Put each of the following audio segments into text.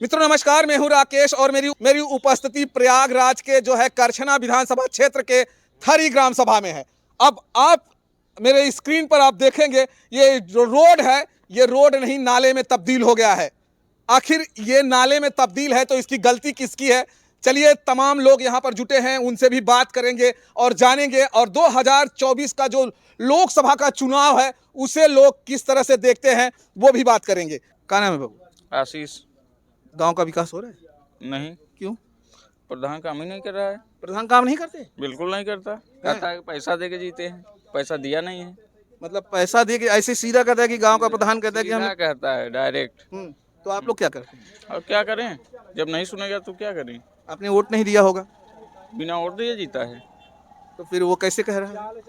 मित्रों नमस्कार, मैं हूं राकेश और मेरी उपस्थिति प्रयागराज के जो है करछना विधानसभा क्षेत्र के थरी ग्राम सभा में है। अब आप मेरे स्क्रीन पर आप देखेंगे ये जो रोड है, ये रोड नहीं नाले में तब्दील हो गया है। आखिर ये नाले में तब्दील है तो इसकी गलती किसकी है? चलिए तमाम लोग यहाँ पर जुटे हैं, उनसे भी बात करेंगे और जानेंगे। और 2024 का जो लोकसभा का चुनाव है उसे लोग किस तरह से देखते हैं वो भी बात करेंगे। क्या नाम है बाबू? आशीष। गांव का विकास हो रहा है? नहीं, क्यों? प्रधान काम ही नहीं कर रहा है। प्रधान काम नहीं करते? बिल्कुल नहीं करता। कहता है कि पैसा दे के जीते हैं, पैसा दिया नहीं है। मतलब पैसा दे के ऐसे सीधा कहता है कि गांव का प्रधान कहता है कि हम सीधा कहता है डायरेक्ट। तो आप लोग क्या करते हैं? और क्या करें, जब नहीं सुनेगा तो क्या करें। आपने वोट नहीं दिया होगा बिना वोट दिए जीता है। तो फिर वो कैसे कह रहा है?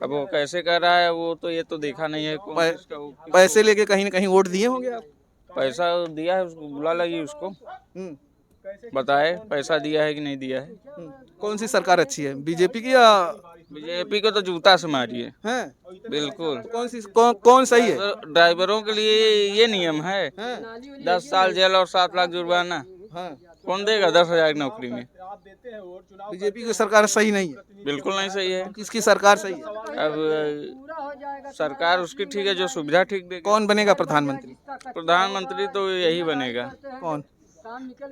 अब वो कैसे कर रहा है वो तो ये तो देखा नहीं है। कौन पै- किसका वो- पैसे लेके कहीं ना कहीं वोट दिए होंगे आप? पैसा दिया है, उसको बुला लगी, उसको हम्म, बताए पैसा दिया है कि नहीं दिया है। कौन सी सरकार अच्छी है, बीजेपी की या बीजेपी को तो जूता से मारिए। हैं? बिल्कुल। कौन सही है? ड्राइवरों के लिए ये नियम है, हैं? 10 साल जेल और 7 लाख जुर्माना। हाँ, कौन देगा 10,000 की नौकरी में? बीजेपी की सरकार सही नहीं है। बिल्कुल नहीं सही है। किसकी सरकार सही है? अब सरकार उसकी ठीक है जो सुविधा ठीक देगी। कौन बनेगा प्रधानमंत्री? प्रधानमंत्री तो यही बनेगा कौन?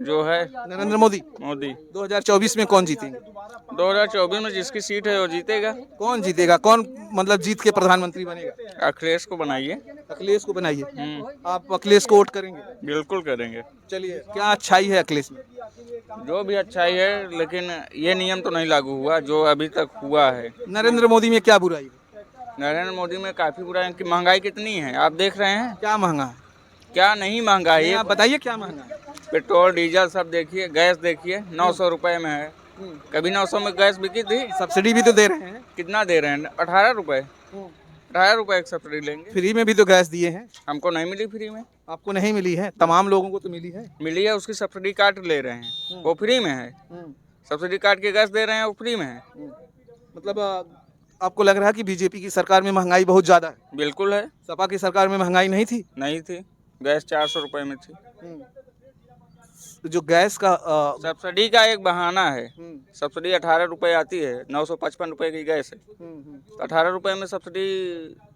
जो है नरेंद्र मोदी। मोदी। 2024 में कौन जीतेंगे? 2024 में जिसकी सीट है वो जीतेगा। कौन जीतेगा? कौन मतलब जीत के प्रधानमंत्री बनेगा? अखिलेश को बनाइए। अखिलेश को बनाइए। आप अखिलेश को वोट करेंगे? बिल्कुल करेंगे। चलिए, क्या अच्छाई है अखिलेश में? जो भी अच्छाई है, लेकिन ये नियम तो नहीं लागू हुआ जो अभी तक हुआ है। नरेंद्र मोदी में क्या बुराई है? नरेंद्र मोदी में काफी बुरा है कि महंगाई कितनी है आप देख रहे हैं। क्या महंगा है? क्या नहीं महंगाई है, आप बताइए क्या महंगा है? पेट्रोल डीजल सब देखिए, गैस देखिए 900 रुपए में है। कभी 900 में गैस बिकी थी? सब्सिडी भी तो दे रहे हैं। कितना दे रहे हैं? 18 रुपए। 18 रुपए की सब्सिडी लेंगे। फ्री में भी तो गैस दिए हैं। हमको नहीं मिली फ्री में। आपको नहीं मिली है? तमाम लोगों को तो मिली है। मिली है, उसकी सब्सिडी काट ले रहे हैं, वो फ्री में है। सब्सिडी काट के गैस दे रहे हैं, वो फ्री में है। मतलब आपको लग रहा है कि बीजेपी की सरकार में महंगाई बहुत ज्यादा है? बिल्कुल है। सपा की सरकार में महंगाई नहीं थी? नहीं थी, गैस 400 रुपए में थी। तो जो गैस का सब्सिडी का एक बहाना है। सब्सिडी 18 रुपए आती है, 955 रुपए की गैस है, तो 18 रुपए में सब्सिडी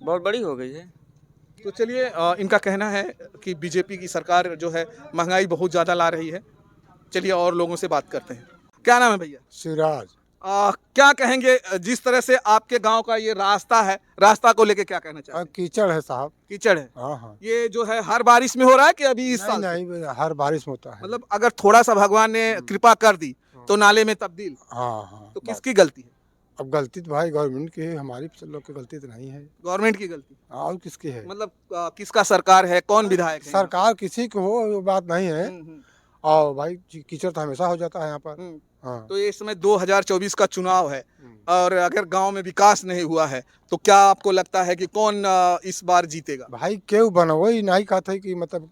बहुत बड़ी हो गई है। तो चलिए, इनका कहना है कि बीजेपी की सरकार जो है महंगाई बहुत ज़्यादा ला रही है। चलिए और लोगों से बात करते हैं। क्या नाम है भैया? सिराज। क्या कहेंगे जिस तरह से आपके गांव का ये रास्ता है, रास्ता को लेके क्या कहना चाहते हैं? कीचड़ है साहब। कीचड़ है? हाँ हाँ। ये जो है हर बारिश में हो रहा है कि अभी इस साल से? नहीं, हर बारिश में होता है। मतलब अगर थोड़ा सा भगवान ने कृपा कर दी तो नाले में तब्दील। हाँ हाँ। तो किसकी गलती है? अब गलती तो भाई गवर्नमेंट की है, हमारी लोग की गलती तो नहीं है। गवर्नमेंट की गलती? और किसकी है? मतलब किसका सरकार है, कौन विधायक है? सरकार किसी की हो वो बात नहीं है। हम्म। और भाई कीचड़ तो हमेशा हो जाता है यहाँ पर। हाँ। तो ये इस समय 2024 का चुनाव है और अगर गांव में विकास नहीं हुआ है तो क्या आपको लगता है कि कौन इस बार जीतेगा? भाई क्यों बनवई नहीं कहते कि मतलब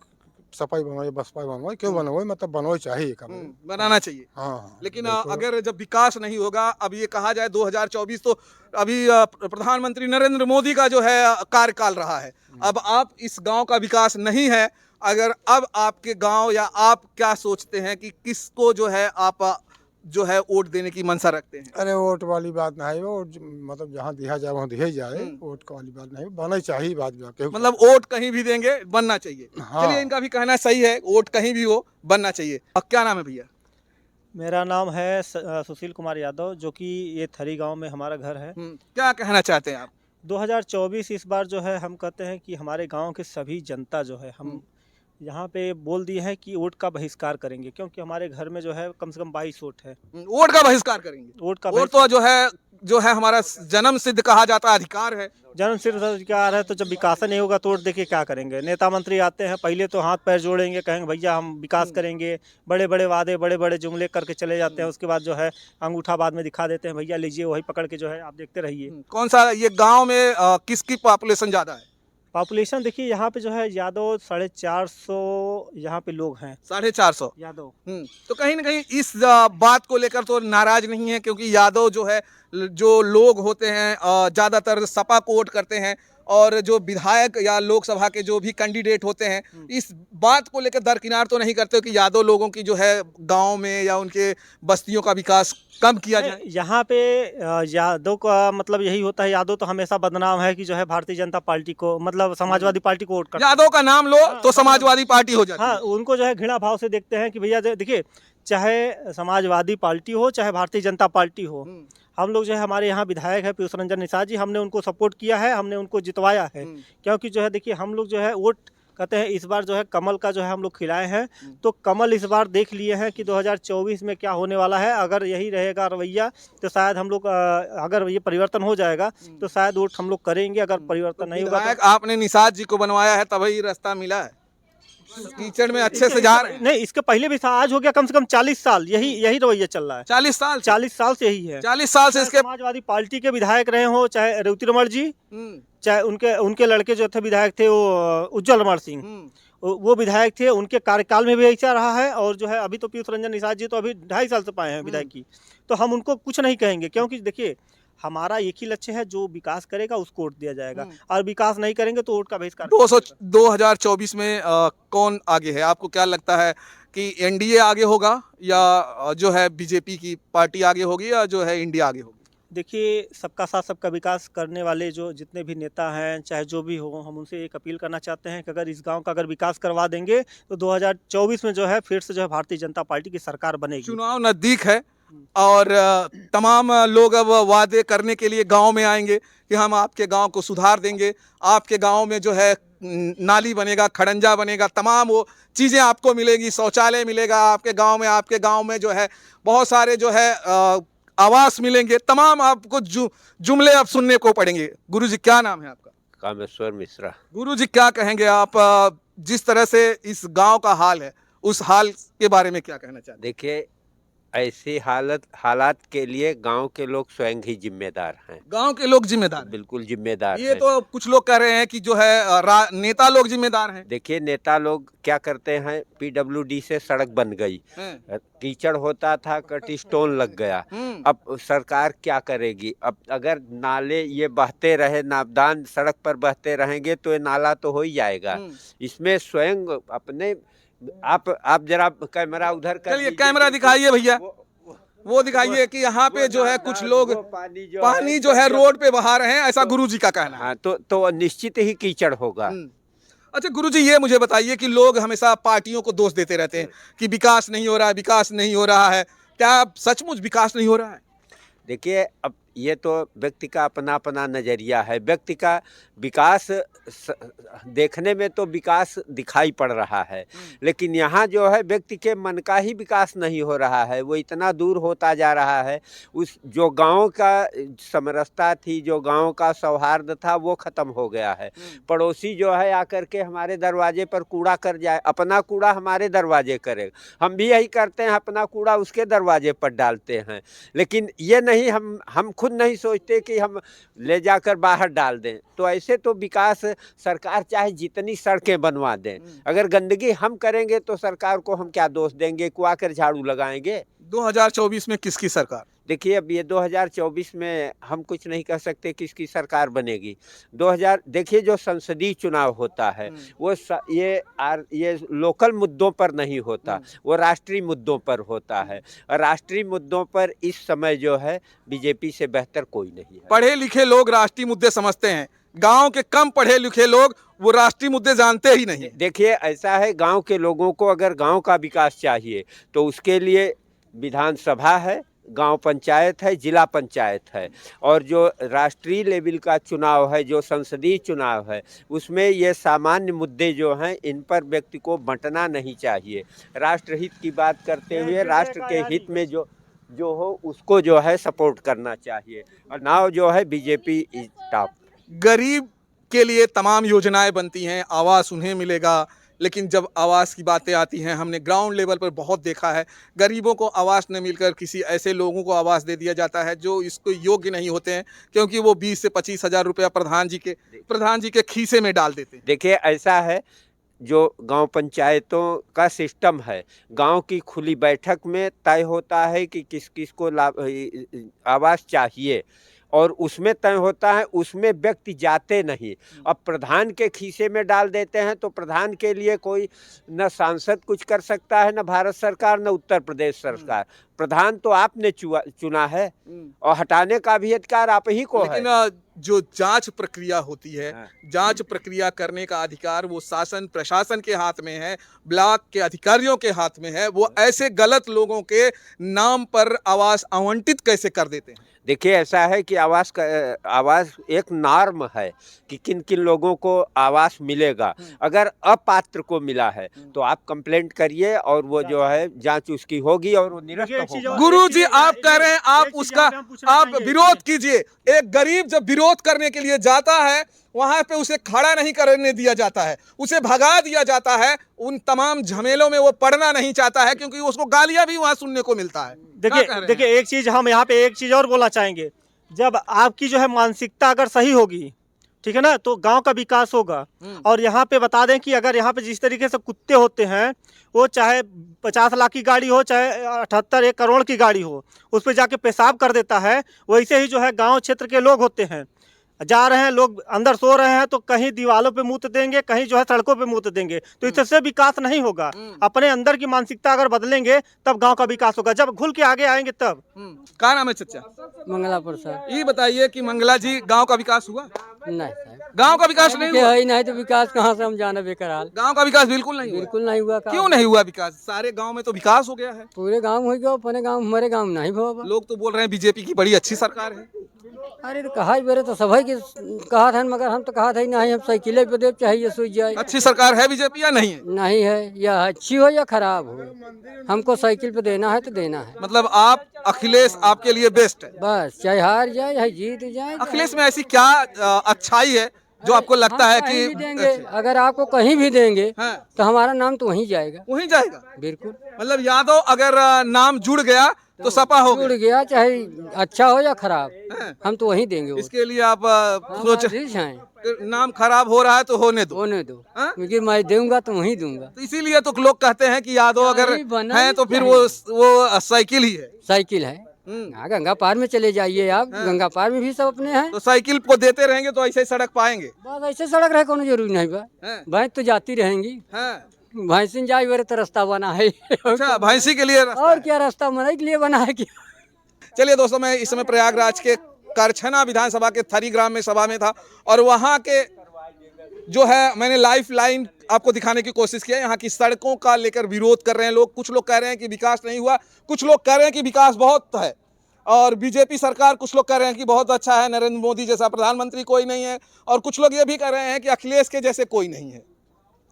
सफाई बनवाई बसपाई बनवाई, क्यों बनवाई मतलब बनवाई चाहिए कभी। बनाना चाहिए। हाँ। लेकिन बिल्कुल। अगर जब विकास नहीं होगा, अब ये कहा जाए 2024 तो अभी प्रधानमंत्री नरेंद्र मोदी का जो है कार्यकाल रहा है। अब आप इस गांव का विकास नहीं है, अगर अब आपके गांव या आप क्या सोचते हैं कि किसको जो है आप जो है वोट देने की मंशा रखते हैं? अरे वोट वाली बात नहीं है, वोट मतलब जहाँ दिया जाए वहाँ दिया जाए, वोट का वाली बात नहीं, बनना चाहिए बात जाके। मतलब वोट कहीं भी देंगे, बनना चाहिए। हाँ। चलिए, इनका भी कहना सही है, वोट कहीं भी हो बनना चाहिए। अब क्या नाम है भैया? मेरा नाम है सुशील कुमार यादव, जो कि ये थरी गांव में हमारा घर है। क्या कहना चाहते हैं आप? 2024 इस बार जो है हम कहते हैं कि हमारे गांव के सभी जनता जो है हम यहाँ पे बोल दिए हैं कि वोट का बहिष्कार करेंगे, क्योंकि हमारे घर में जो है कम से कम 22 वोट है। वोट का बहिष्कार करेंगे? वोट तो जो है हमारा जन्म सिद्ध कहा जाता अधिकार है। जन्म सिद्ध अधिकार है, तो जब विकास नहीं होगा तो वोट देके क्या करेंगे? नेता मंत्री आते हैं, पहले तो हाथ पैर जोड़ेंगे, कहेंगे भैया हम विकास करेंगे, बड़े बड़े वादे बड़े बड़े जुमले करके चले जाते हैं। उसके बाद जो है अंगूठा बाद में दिखा देते हैं, भैया लीजिए, वही पकड़ के जो है आप देखते रहिए। कौन सा ये गांव में किसकी पॉपुलेशन ज्यादा है? पॉपुलेशन देखिए यहाँ पे जो है यादव 450 यहाँ पे लोग हैं। 450 यादव। तो कहीं ना कहीं इस बात को लेकर तो नाराज नहीं है, क्योंकि यादव जो है जो लोग होते हैं ज्यादातर सपा को वोट करते हैं और जो विधायक या लोकसभा के जो भी कैंडिडेट होते हैं इस बात को लेकर दरकिनार तो नहीं करते कि यादव लोगों की जो है गांव में या उनके बस्तियों का विकास कम किया जाए? यहाँ पे यादव का मतलब यही होता है, यादव तो हमेशा बदनाम है कि जो है भारतीय जनता पार्टी को मतलब समाजवादी पार्टी को वोट करते हैं। यादव का नाम लो तो समाजवादी पार्टी हो जाती हाँ, है। उनको जो है घृणा भाव से देखते हैं कि भैया देखिए, चाहे समाजवादी पार्टी हो चाहे भारतीय जनता पार्टी हो, हम लोग जो है हमारे यहाँ विधायक है पीयूष रंजन निषाद जी, हमने उनको सपोर्ट किया है, हमने उनको जितवाया है। क्योंकि जो है देखिए हम लोग जो है वोट कहते हैं इस बार जो है कमल का जो है हम लोग खिलाए हैं, तो कमल इस बार देख लिए हैं कि 2024 में क्या होने वाला है। अगर यही रहेगा रवैया तो शायद हम लोग अगर ये परिवर्तन हो जाएगा तो शायद वोट हम लोग करेंगे, अगर परिवर्तन नहीं होगा विधायक आपने निषाद जी को बनवाया है तभी रास्ता मिला है, कीचड़ में अच्छे से जा रहे हैं। नहीं, इसके पहले भी था, आज हो गया कम से कम 40 साल यही रवैया चल रहा है। 40 साल 40 साल से यही है। 40 साल से इसके समाजवादी पार्टी के विधायक रहे हो, चाहे रेवती रमण जी, चाहे उनके लड़के जो थे विधायक थे वो उज्जवल रमण सिंह, वो विधायक थे, उनके कार्यकाल में भी ऐसा रहा है। और जो है अभी तो पीयूष रंजन निषाद जी तो अभी 2.5 साल से पाए हैं विधायक की, तो हम उनको कुछ नहीं कहेंगे, क्योंकि देखिए हमारा एक ही लक्ष्य है, जो विकास करेगा उसको वोट दिया जाएगा, और विकास नहीं करेंगे तो वोट का बहिष्कार। 2024 में कौन आगे है? आपको क्या लगता है कि एनडीए आगे होगा या जो है बीजेपी की पार्टी आगे होगी या जो है इंडिया आगे होगी? देखिए, सबका साथ सबका विकास करने वाले जो जितने भी नेता हैं, चाहे जो भी हो, हम उनसे एक अपील करना चाहते हैं कि अगर इस गांव का अगर विकास करवा देंगे तो 2024 में जो है फिर से जो है भारतीय जनता पार्टी की सरकार बनेगी। चुनाव नजदीक है और तमाम लोग अब वादे करने के लिए गांव में आएंगे कि हम आपके गांव को सुधार देंगे, आपके गांव में जो है नाली बनेगा, खड़ंजा बनेगा, तमाम वो चीज़ें आपको मिलेगी, शौचालय मिलेगा आपके गांव में जो है बहुत सारे जो है आवास मिलेंगे, तमाम आपको जुमले अब सुनने को पड़ेंगे। गुरुजी क्या नाम है आपका? कामेश्वर मिश्रा। गुरुजी क्या कहेंगे आप, जिस तरह से इस गांव का हाल है उस हाल के बारे में क्या कहना चाहते हैं? देखिए, ऐसी हालात के लिए गांव के लोग स्वयं ही जिम्मेदार हैं। गांव के लोग जिम्मेदार हैं? बिल्कुल जिम्मेदार ये हैं। तो कुछ लोग कह रहे हैं कि जो है नेता लोग जिम्मेदार हैं। देखिए, नेता लोग क्या करते हैं, पीडब्ल्यूडी से सड़क बन गई, कीचड़ होता था, कट स्टोन लग गया, अब सरकार क्या करेगी? अब अगर नाले ये बहते रहे, नापदान सड़क पर बहते रहेंगे तो ये नाला तो हो ही जाएगा। इसमें स्वयं अपने आप जरा कैमरा उधर कर चलिए कैमरा दिखाइए भैया, वो दिखाइए कि यहाँ पे जो है कुछ लोग पानी जो है रोड पे बहा रहे हैं, ऐसा गुरुजी का कहना है। हाँ, तो निश्चित ही कीचड़ होगा। अच्छा गुरुजी, ये मुझे बताइए कि लोग हमेशा पार्टियों को दोष देते रहते हैं कि विकास नहीं हो रहा है, विकास नहीं हो रहा है, क्या सचमुच विकास नहीं हो रहा है? देखिए, अब ये तो व्यक्ति का अपना अपना नज़रिया है। व्यक्ति का विकास देखने में तो विकास दिखाई पड़ रहा है, लेकिन यहाँ जो है व्यक्ति के मन का ही विकास नहीं हो रहा है, वो इतना दूर होता जा रहा है। उस जो गांव का समरसता थी, जो गांव का सौहार्द था, वो ख़त्म हो गया है। पड़ोसी जो है आकर के हमारे दरवाजे पर कूड़ा कर जाए, अपना कूड़ा हमारे दरवाजे करे, हम भी यही करते हैं, अपना कूड़ा उसके दरवाजे पर डालते हैं। लेकिन ये नहीं, हम खुद नहीं सोचते कि हम ले जाकर बाहर डाल दें। तो ऐसे तो विकास सरकार चाहे जितनी सड़कें बनवा दें, अगर गंदगी हम करेंगे तो सरकार को हम क्या दोष देंगे, कुआ कर झाड़ू लगाएंगे? 2024 में किसकी सरकार? देखिए, अब ये 2024 में हम कुछ नहीं कह सकते किसकी सरकार बनेगी। देखिए, जो संसदीय चुनाव होता है वो ये लोकल मुद्दों पर नहीं होता, वो राष्ट्रीय मुद्दों पर होता है। और राष्ट्रीय मुद्दों पर इस समय जो है बीजेपी से बेहतर कोई नहीं है। पढ़े लिखे लोग राष्ट्रीय मुद्दे समझते हैं, गांव के कम पढ़े लिखे लोग वो राष्ट्रीय मुद्दे जानते ही नहीं। देखिए, ऐसा है, गांव के लोगों को अगर गांव का विकास चाहिए तो उसके लिए विधानसभा है, गांव पंचायत है, जिला पंचायत है, और जो राष्ट्रीय लेवल का चुनाव है, जो संसदीय चुनाव है, उसमें ये सामान्य मुद्दे जो हैं इन पर व्यक्ति को बंटना नहीं चाहिए। राष्ट्र हित की बात करते हुए राष्ट्र के हित में जो हो उसको जो है सपोर्ट करना चाहिए। और नाउ जो है बीजेपी इज टॉप। गरीब के लिए तमाम योजनाएं बनती हैं, आवास उन्हें मिलेगा, लेकिन जब आवास की बातें आती हैं, हमने ग्राउंड लेवल पर बहुत देखा है, गरीबों को आवास न मिलकर किसी ऐसे लोगों को आवास दे दिया जाता है जो इसको योग्य नहीं होते हैं, क्योंकि वो 20 से 25 हज़ार रुपया प्रधान जी के खीसे में डाल देते हैं। देखिए, ऐसा है, जो गांव पंचायतों का सिस्टम है, गांव की खुली बैठक में तय होता है कि किस किस को आवास चाहिए, और उसमें तय होता है, उसमें व्यक्ति जाते नहीं। अब प्रधान के खीसे में डाल देते हैं तो प्रधान के लिए कोई न सांसद कुछ कर सकता है, न भारत सरकार, न उत्तर प्रदेश सरकार। प्रधान तो आपने चुना है और हटाने का भी अधिकार आप ही को है। लेकिन जो जांच प्रक्रिया होती है, हाँ। जांच प्रक्रिया करने का अधिकार वो शासन प्रशासन के हाथ में है, ब्लॉक के अधिकारियों के हाथ में है। वो ऐसे गलत लोगों के नाम पर आवास आवंटित कैसे कर देते हैं? देखिए, ऐसा है कि आवास एक नॉर्म है कि किन किन लोगों को आवास मिलेगा। अगर अपात्र को मिला है तो आप कंप्लेंट करिए और वो जो है जांच उसकी होगी और वो निरस्त देखिए, एक चीज़ होगा। और- गुरु एक जी, चीज़- आप एक- कह रहे हैं एक आप चीज़ उसका यहाँ पे हम पूछना आप चाहेंगे। विरोध कीजिए। एक गरीब जब विरोध करने के लिए जाता है वहां पे उसे खड़ा नहीं करने दिया जाता है, उसे भगा दिया जाता है। उन तमाम झमेलों में वो पढ़ना नहीं चाहता है क्योंकि उसको गालियां भी वहां सुनने को मिलता है। क्या कह रहे हैं? देखिए एक चीज हम यहाँ पे एक चीज और बोलना चाहेंगे। जब आपकी जो है मानसिकता अगर सही होगी, ठीक है ना, तो गांव का विकास होगा। और यहाँ पे बता दें कि अगर यहाँ पे जिस तरीके से कुत्ते होते हैं, वो चाहे 50 लाख की गाड़ी हो, चाहे 78 1 करोड़ की गाड़ी हो, उस पर जाके पेशाब कर देता है। वैसे ही जो है गांव क्षेत्र के लोग होते हैं, जा रहे हैं लोग, अंदर सो रहे हैं तो कहीं दीवालों पे मूत देंगे, कहीं जो है सड़कों पे मूत देंगे। तो इससे विकास नहीं होगा। अपने अंदर की मानसिकता अगर बदलेंगे तब गांव का विकास होगा, जब घुल के आगे आएंगे तब। क्या नाम है चचा? मंगला प्रसाद। ये बताइए कि मंगला जी, गांव का विकास हुआ? नहीं साहब, गांव का विकास नहीं के हुआ? है ही नहीं तो विकास कहाँ से हम जाने बेकरार। गांव का विकास बिल्कुल नहीं हुआ? बिल्कुल नहीं हुआ। क्यों नहीं हुआ विकास? सारे गांव में तो विकास हो गया है। पूरे गांव हो गया, अपने गांव हमारे गांव में नहीं हुआ। लोग तो बोल रहे हैं बीजेपी की बड़ी अच्छी सरकार है। अरे तो कहा बेरे तो सभी के कहा था, मगर हम तो कहा था ही नहीं, हम साइकिले पे देव चाहिए सूझ जाए। अच्छी सरकार है बीजेपी या नहीं है? नहीं है, या अच्छी हो या खराब हो, हमको साइकिल पे देना है तो देना है। मतलब आप अखिलेश आपके लिए बेस्ट है? बस चाहे हार जाए चाहे जीत जाए। अखिलेश में ऐसी क्या अच्छाई है जो आपको लगता है कहीं भी कि देंगे, अगर आपको कहीं भी देंगे हाँ, तो हमारा नाम तो वहीं जाएगा। वहीं जाएगा? बिल्कुल मतलब यादव अगर नाम जुड़ गया तो सपा हो जुड़ गया। गया, चाहे अच्छा हो या खराब, हाँ। हम तो वहीं देंगे। इसके लिए आप सोच हैं नाम खराब हो रहा है तो होने दो। होने दो, हाँ? क्योंकि मैं दूंगा तो वहीं दूंगा। तो इसीलिए तो लोग कहते हैं कि यादव अगर नहीं बना है ही तो फिर वो साइकिल ही है। साइकिल है। हाँ, गंगा पार में चले जाइए आप, गंगा पार में भी सब अपने हैं। तो साइकिल को देते रहेंगे तो ऐसे ही सड़क पाएंगे। बस ऐसे सड़क रहे कोनो जरूरी नहीं बा। हाँ। भैंस तो जाती रहेंगी, हाँ। भैंसिन जाए बेरे तो रास्ता बना है। अच्छा, भैंसी के लिए रास्ता और है। क्या रास्ता मनाई के लिए बना है क्या? चलिए दोस्तों, मैं इस समय प्रयागराज के करछना विधानसभा के थरी ग्राम में सभा में था और वहाँ के जो है मैंने लाइफ लाइन आपको दिखाने की कोशिश की है। यहाँ की सड़कों का लेकर विरोध कर रहे हैं लोग। कुछ लोग कह रहे हैं कि विकास नहीं हुआ, कुछ लोग कह रहे हैं कि विकास बहुत है। और बीजेपी सरकार, कुछ लोग कह रहे हैं कि बहुत अच्छा है, नरेंद्र मोदी जैसा प्रधानमंत्री कोई नहीं है। और कुछ लोग ये भी कह रहे हैं कि अखिलेश के जैसे कोई नहीं है।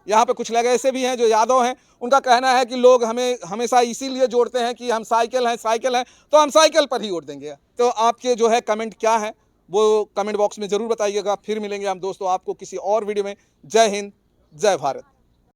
यहाँ पे कुछ लोग ऐसे भी हैं जो यादव हैं, उनका कहना है कि लोग हमें हमेशा इसीलिए जोड़ते हैं कि हम साइकिल हैं तो हम साइकिल पर ही वोट देंगे। तो आपके जो है कमेंट क्या है वो कमेंट बॉक्स में ज़रूर बताइएगा। फिर मिलेंगे हम दोस्तों आपको किसी और वीडियो में। जय हिंद, जय भारत।